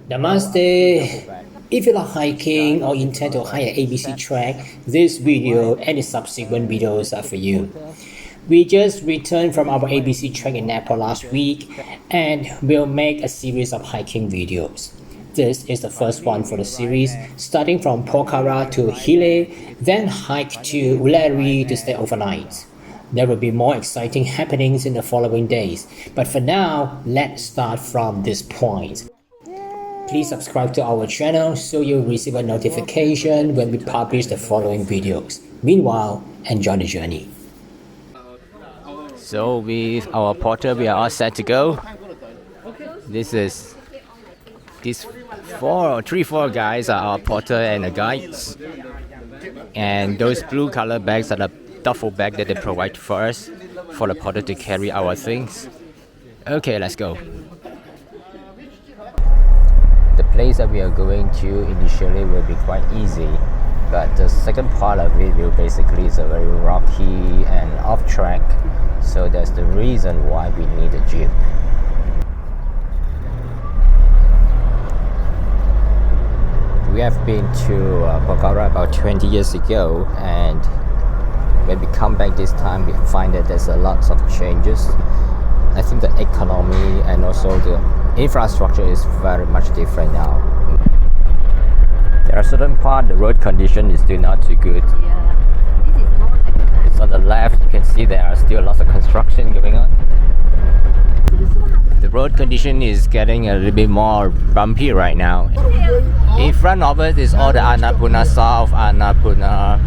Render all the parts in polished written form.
Namaste. If you like hiking or intend to hike an ABC trek, this video and the subsequent videos are for you. We just returned from our ABC trek in Nepal last week and we'll make a series of hiking videos. This is the first one for the series, starting from Pokhara to Hille, then hike to Ulleri to stay overnight. There will be more exciting happenings in the following days, but for now, let's start from this point. Please subscribe to our channel so you'll receive a notification when we publish the following videos. Meanwhile, enjoy the journey. So with our porter, we are all set to go. These four guys are our porter and the guides. And those blue color bags are the duffel bag that they provide for us for the porter to carry our things. Okay, let's go. The place that we are going to initially will be quite easy, but the second part of it will basically is a very rocky and off track, so that's the reason why we need a jeep. We have been to Pokhara about 20 years ago, and when we come back this time we find that there's a lot of changes. I think the economy and also the infrastructure is very much different now. There are certain parts the road condition is still not too good. So on the left you can see there are still lots of construction going on. The road condition is getting a little bit more bumpy right now. In front of us is all the Annapurna South, Annapurna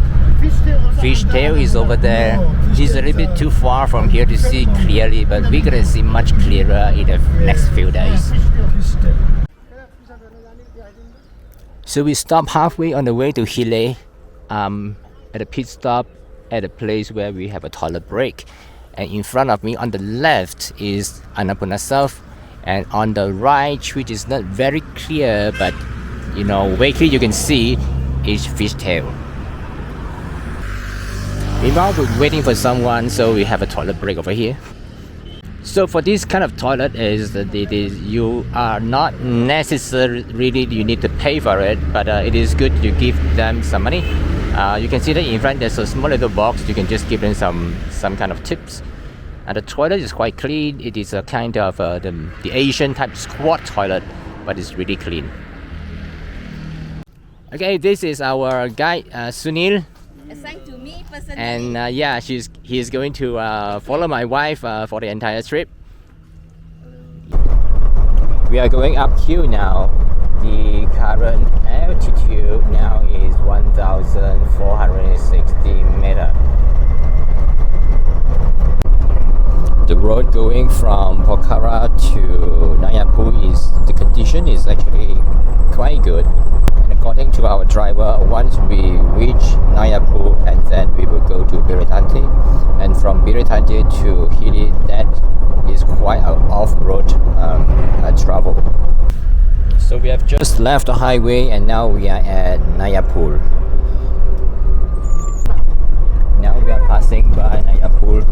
Fishtail is over there. It's a little bit too far from here to see clearly, but we're gonna see much clearer in the next few days. So we stopped halfway on the way to Hille at a pit stop at a place where we have a toilet break. And in front of me on the left is Annapurna South, and on the right, which is not very clear, but vaguely you can see, is Fishtail. Meanwhile, we're waiting for someone, so we have a toilet break over here. So for this kind of toilet you are not necessarily you need to pay for it, but it is good to give them some money. You can see that in front there's a small little box. You can just give them some kind of tips. And the toilet is quite clean. It is a kind of the Asian type squat toilet, but it's really clean. Okay, this is our guide Sunil. Assigned to me personally. And he is going to follow my wife for the entire trip. We are going uphill now. The current altitude now is 1,460 meters. The road going from Pokhara to Nayapul the condition is actually quite good. And according to our driver, once we reach Nayapul and then we will go to Birethanti, and from Birethanti to Hille, that is quite an off-road travel. So we have just left the highway and now we are at Nayapul. Now we are passing by Nayapul.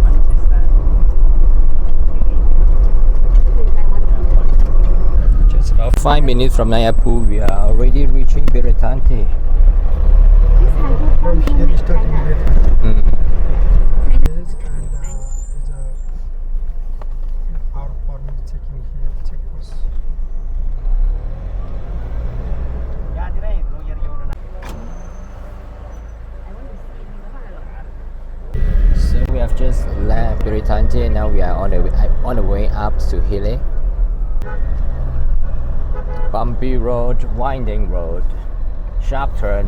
Just about 5 minutes from Nayapul, we are already reaching Birethanti. From here we starting Birethanti. Our permit checking here, check post. So we have just left Birethanti and now we are on the way up to Hille. Bumpy road, winding road, sharp turn,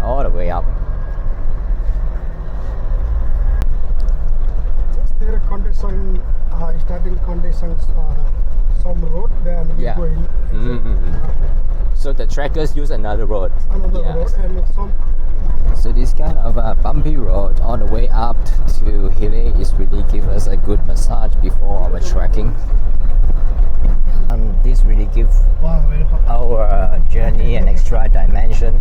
all the way up. Just there are condition, starting conditions, some road, then we go in. So the trekkers use another road. Another road and some. So this kind of bumpy road on the way up to Hille is really give us a good massage before our trekking. This really gives our journey an extra dimension.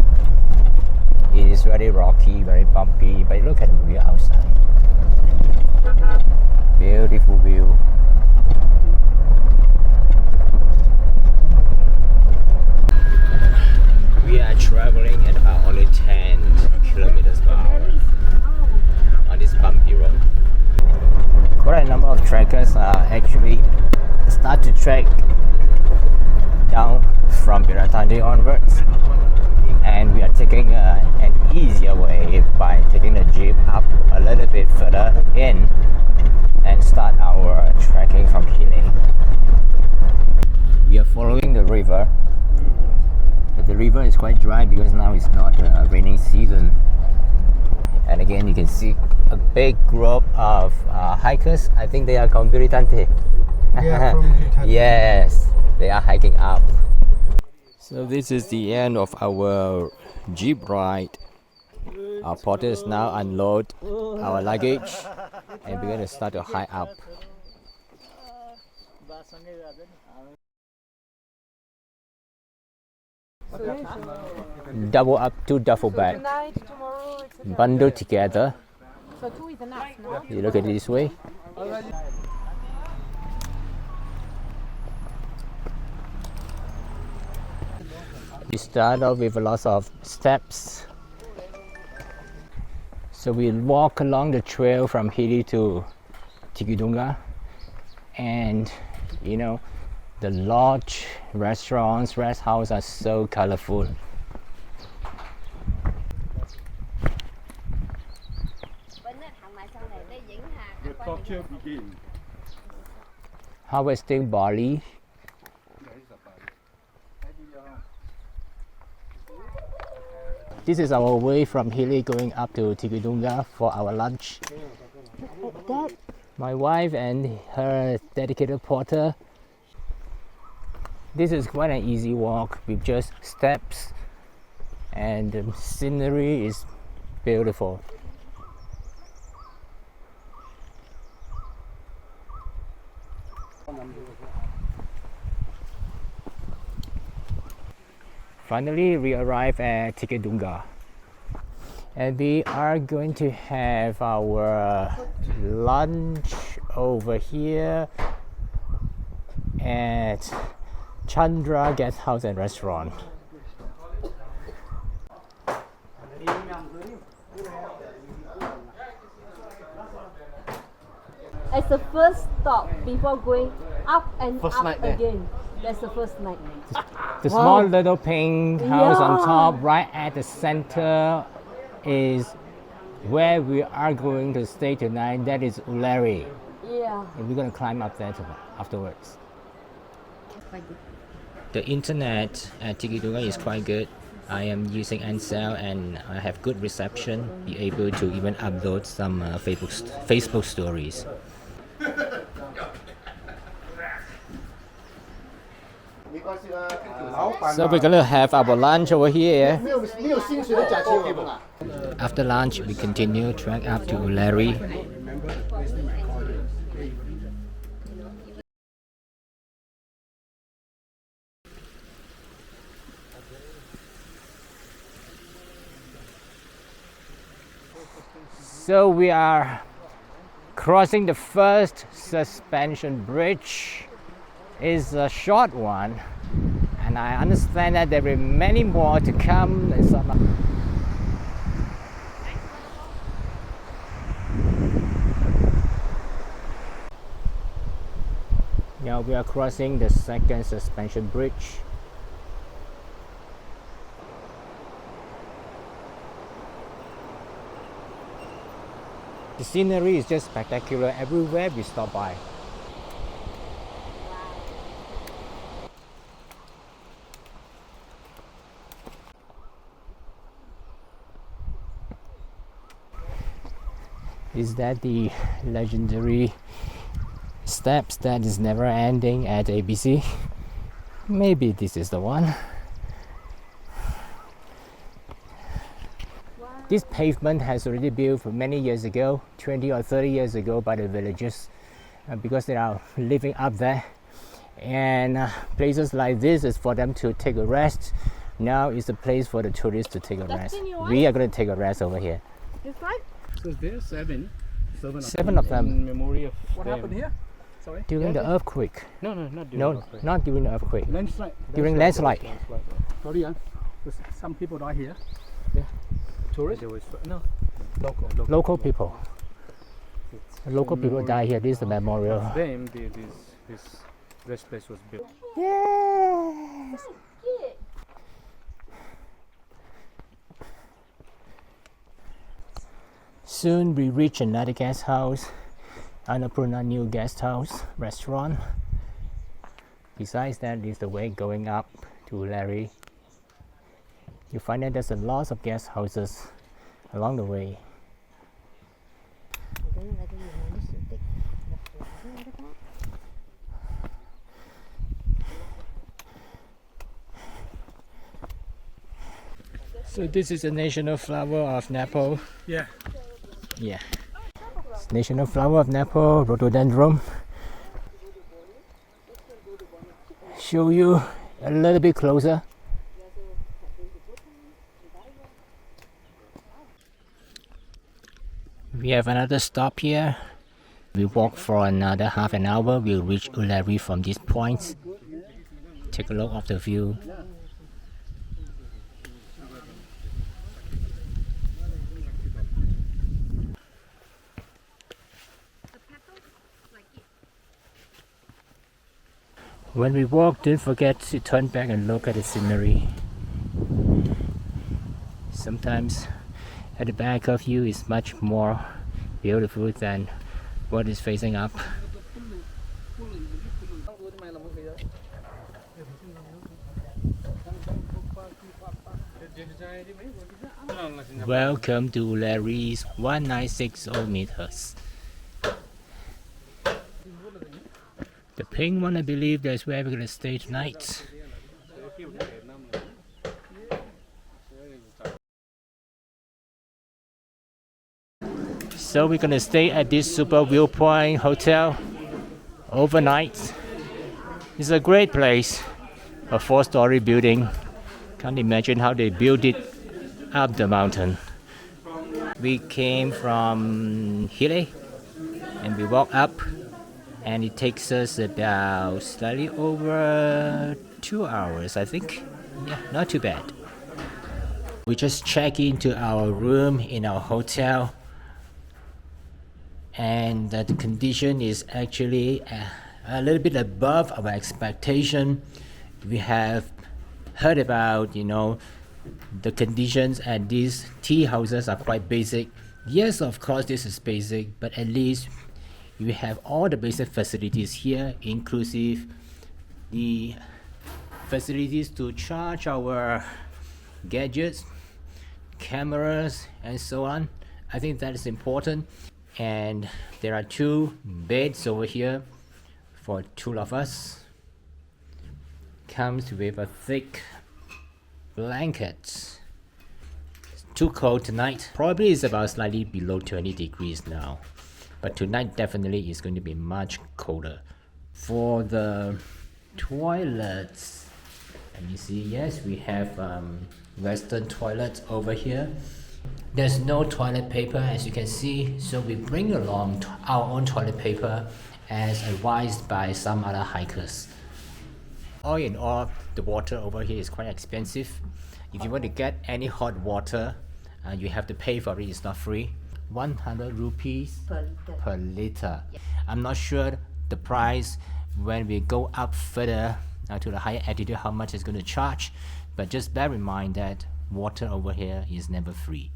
It is very rocky, very bumpy, but look at the view outside. Beautiful view. us actually start to trek down from Birethanti onwards, and we are taking an easier way by taking the jeep up a little bit further in and start our trekking from Hille. We are following the river, but the river is quite dry because now it's not raining season. And again, you can see a big group of hikers. I think they are called Birethanti. Yeah, from Birethanti. Yes, they are hiking up. So this is the end of our jeep ride. Our porters now unload our luggage and we're going to start to hike up. Double up 2 duffel bags, bundle together. So 2 is enough, no? You look at it this way. We start off with lots of steps. So we walk along the trail from Hille to Tikhedhunga, and you know, the lodge, restaurants, rest houses are so colorful. Harvesting barley. This is our way from Hille going up to Tikhedhunga for our lunch. My wife and her dedicated porter. This is quite an easy walk with just steps, and the scenery is beautiful. Finally, we arrive at Tikhedhunga, and we are going to have our lunch over here at Chandra Guest House and Restaurant. It's the first stop before going up and First up night there. again. That's the first night. The small little pink house on Yeah. top, right at the center, is where we are going to stay tonight. That is Ulleri, Yeah. and we're going to climb up there afterwards. The internet at Tikhedhunga is quite good. I am using Ansel and I have good reception, be able to even upload some Facebook stories. So we're gonna have our lunch over here. After lunch, we continue trek up to Ulleri. So we are crossing the first suspension bridge. It's a short one, and I understand that there are many more to come. And some now we are crossing the second suspension bridge. The scenery is just spectacular everywhere we stop by. Is that the legendary steps that is never ending at ABC? Maybe this is the one. This pavement has already built many years ago, 20 or 30 years ago, by the villagers because they are living up there. And places like this is for them to take a rest. Now is the place for the tourists to take a rest. We are going to take a rest over here. This right? So there are seven. Seven of them. In memory of What them. happened here? Sorry. During the earthquake. No, not during No, the earthquake. not during the earthquake. Landslide. During landslide. Sorry, some people die here. Yeah. Tourists? There was no Local. Local people. It's Local people die here. This is the memorial. Them, this place was built. Yes! Soon we reach another guest house, Annapurna New Guest House restaurant. Besides that is the way going up to Ulleri. You find that there's a lot of guest houses along the way. So this is the national flower of Nepal. Yeah. Yeah. It's national flower of Nepal, rhododendron. Show you a little bit closer. We have another stop here. We walk for another half an hour. We'll reach Ulleri from this point. Take a look of the view. When we walk, don't forget to turn back and look at the scenery. Sometimes at the back of you is much more beautiful than what is facing up. Welcome to Ulleri's 1960 meters. The pink one, I believe that's where we're gonna stay tonight. So we're gonna stay at this Super Viewpoint Hotel overnight. It's a great place, a 4-story building. Can't imagine how they built it up the mountain. We came from Hille and we walk up, and it takes us about slightly over 2 hours, I think. Yeah, not too bad. We just check into our room in our hotel, and the condition is actually a little bit above our expectation. We have heard about, the conditions at these tea houses are quite basic. Yes, of course, this is basic, but at least we have all the basic facilities here, inclusive the facilities to charge our gadgets, cameras, and so on. I think that is important. And there are 2 beds over here for 2 of us. Comes with a thick blanket. It's too cold tonight. Probably it's about slightly below 20 degrees now. But tonight definitely is going to be much colder. For the toilets, let me see. Yes, we have Western toilets over here. There's no toilet paper, as you can see, so we bring along our own toilet paper as advised by some other hikers. All in all, the water over here is quite expensive. If you want to get any hot water, you have to pay for it. It's not free. 100 rupees per liter. I'm not sure the price when we go up further to the higher altitude how much it's going to charge, but just bear in mind that water over here is never free.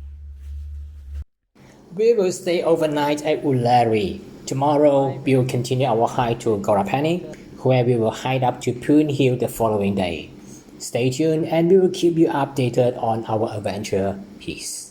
We will stay overnight at Ulleri. Tomorrow we will continue our hike to Gorapani, where we will hike up to Poon Hill the following day. Stay tuned and we will keep you updated on our adventure. Peace.